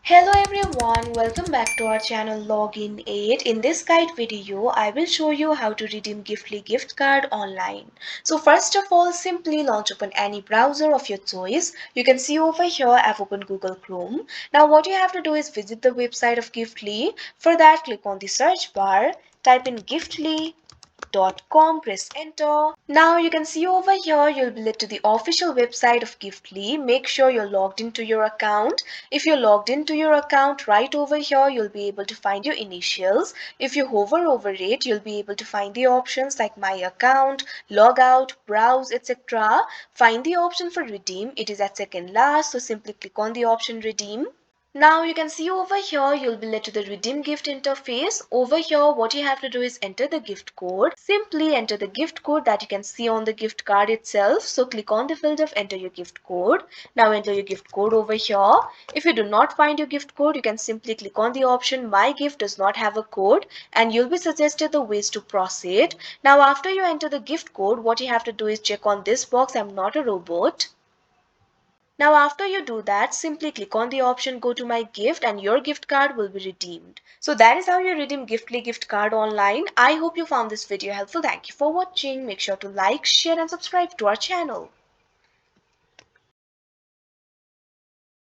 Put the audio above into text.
Hello everyone, welcome back to our channel Login 8. In this guide video, I will show you how to redeem Giftly gift card online. So first of all, simply launch open any browser of your choice. You can see over here I've opened Google Chrome. Now what you have to do is visit the website of Giftly. For that, click on the search bar, type in giftly.com, press enter. Now you can see over here you'll be led to the official website of Giftly. Make sure you're logged into your account. If you're logged into your account, right over here you'll be able to find your initials. If you hover over it, you'll be able to find the options like my account, log out, browse, etc. Find the option for redeem. It is at second last, so simply click on the option redeem. Now you can see over here you'll be led to the redeem gift interface. Over here what you have to do is enter the gift code. Simply enter the gift code that you can see on the gift card itself. So click on the field of enter your gift code. Now enter your gift code over here. If you do not find your gift code, you can simply click on the option my gift does not have a code and you'll be suggested the ways to proceed. Now after you enter the gift code, what you have to do is check on this box, I'm not a robot. Now after you do that, simply click on the option go to my gift and your gift card will be redeemed. So that is how you redeem Giftly gift card online. I hope you found this video helpful. Thank you for watching. Make sure to like, share and subscribe to our channel.